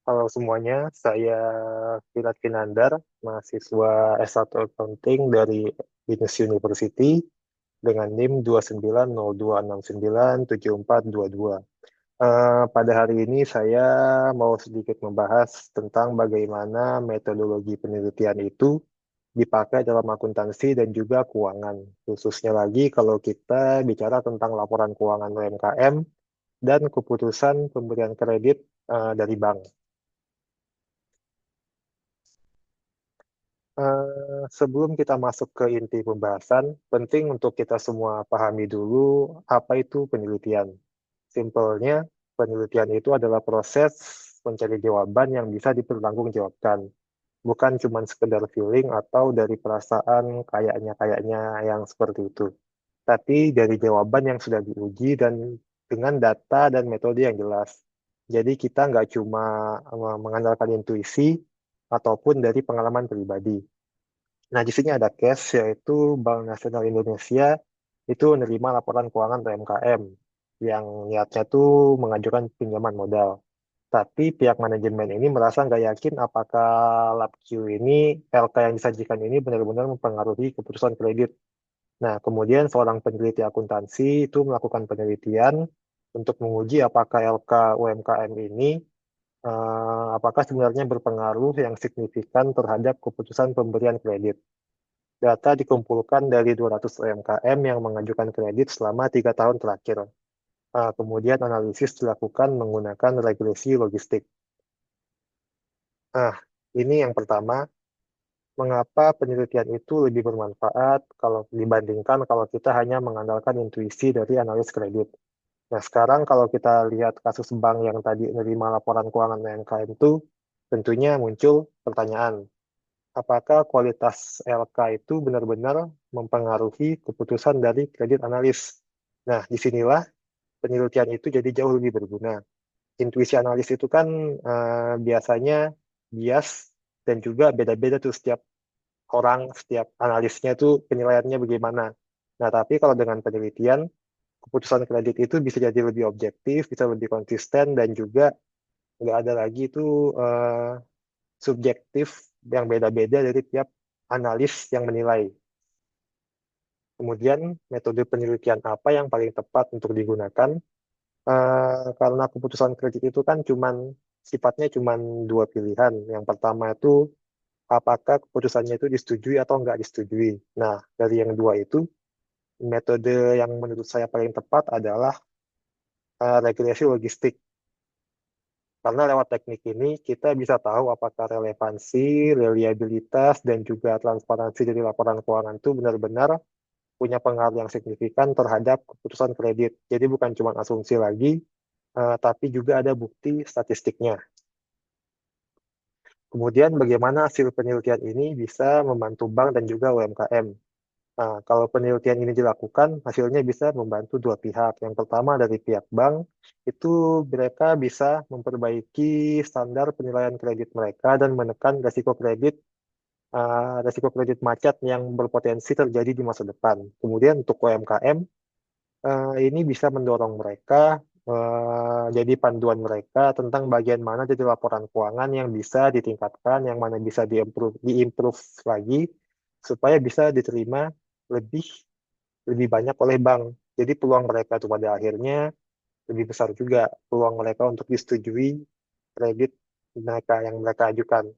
Halo semuanya, saya Firat Kinandar, mahasiswa S1 Accounting dari Binus University dengan NIM 29026974422. Pada hari ini saya mau sedikit membahas tentang bagaimana metodologi penelitian itu dipakai dalam akuntansi dan juga keuangan. Khususnya lagi kalau kita bicara tentang laporan keuangan UMKM dan keputusan pemberian kredit dari bank. Sebelum kita masuk ke inti pembahasan, penting untuk kita semua pahami dulu apa itu penelitian. Simpelnya, penelitian itu adalah proses mencari jawaban yang bisa dipertanggungjawabkan, bukan cuma sekedar feeling atau dari perasaan kayaknya yang seperti itu. Tapi dari jawaban yang sudah diuji dan dengan data dan metode yang jelas. Jadi kita nggak cuma mengandalkan intuisi ataupun dari pengalaman pribadi. Nah, di sini ada case yaitu Bank Nasional Indonesia itu menerima laporan keuangan UMKM yang niatnya tuh mengajukan pinjaman modal. Tapi pihak manajemen ini merasa nggak yakin apakah LabQ ini, LK yang disajikan ini benar-benar mempengaruhi keputusan kredit. Nah, kemudian seorang peneliti akuntansi itu melakukan penelitian untuk menguji apakah LK UMKM ini apakah sebenarnya berpengaruh yang signifikan terhadap keputusan pemberian kredit. Data dikumpulkan dari 200 UMKM yang mengajukan kredit selama 3 tahun terakhir. Kemudian analisis dilakukan menggunakan regresi logistik. Nah, ini yang pertama, mengapa penelitian itu lebih bermanfaat kalau dibandingkan kalau kita hanya mengandalkan intuisi dari analis kredit. Nah, sekarang kalau kita lihat kasus bank yang tadi menerima laporan keuangan UMKM itu, tentunya muncul pertanyaan, apakah kualitas LK itu benar-benar mempengaruhi keputusan dari kredit analis. Nah, disinilah penelitian itu jadi jauh lebih berguna. Intuisi analis itu kan biasanya bias dan juga beda-beda tuh setiap orang, setiap analisnya tuh penilaiannya bagaimana. Nah, tapi kalau dengan penelitian, keputusan kredit itu bisa jadi lebih objektif, bisa lebih konsisten, dan juga nggak ada lagi tuh subjektif yang beda-beda dari tiap analis yang menilai. Kemudian metode penelitian apa yang paling tepat untuk digunakan? Karena keputusan kredit itu kan sifatnya cuman dua pilihan. Yang pertama itu apakah keputusannya itu disetujui atau nggak disetujui. Nah, dari yang dua itu, metode yang menurut saya paling tepat adalah regresi logistik. Karena lewat teknik ini kita bisa tahu apakah relevansi, reliabilitas, dan juga transparansi dari laporan keuangan itu benar-benar punya pengaruh yang signifikan terhadap keputusan kredit. Jadi bukan cuma asumsi lagi, tapi juga ada bukti statistiknya. Kemudian bagaimana hasil penelitian ini bisa membantu bank dan juga UMKM. Nah, kalau penelitian ini dilakukan, hasilnya bisa membantu dua pihak. Yang pertama dari pihak bank, itu mereka bisa memperbaiki standar penilaian kredit mereka dan menekan risiko kredit macet yang berpotensi terjadi di masa depan. Kemudian untuk UMKM, ini bisa mendorong mereka jadi panduan mereka tentang bagian mana jadi laporan keuangan yang bisa ditingkatkan, yang mana bisa diimprove lagi supaya bisa diterima lebih lebih banyak oleh bank. Jadi peluang mereka itu pada akhirnya lebih besar juga peluang mereka untuk disetujui kredit mereka yang mereka ajukan.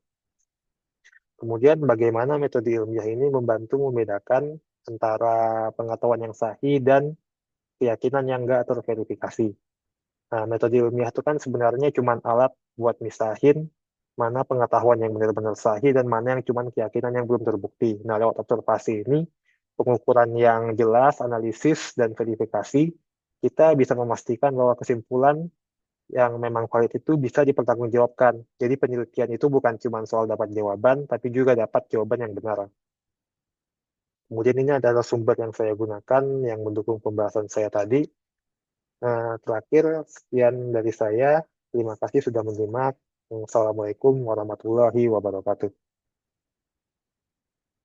Kemudian bagaimana metode ilmiah ini membantu membedakan antara pengetahuan yang sahih dan keyakinan yang nggak terverifikasi. Nah, metode ilmiah itu kan sebenarnya cuma alat buat misahin mana pengetahuan yang benar-benar sahih dan mana yang cuma keyakinan yang belum terbukti. Nah, lewat observasi ini, pengukuran yang jelas, analisis, dan verifikasi, kita bisa memastikan bahwa kesimpulan yang memang valid itu bisa dipertanggungjawabkan. Jadi penelitian itu bukan cuma soal dapat jawaban, tapi juga dapat jawaban yang benar. Kemudian ini adalah sumber yang saya gunakan yang mendukung pembahasan saya tadi. Nah, terakhir, sekian dari saya. Terima kasih sudah menyimak. Assalamualaikum warahmatullahi wabarakatuh.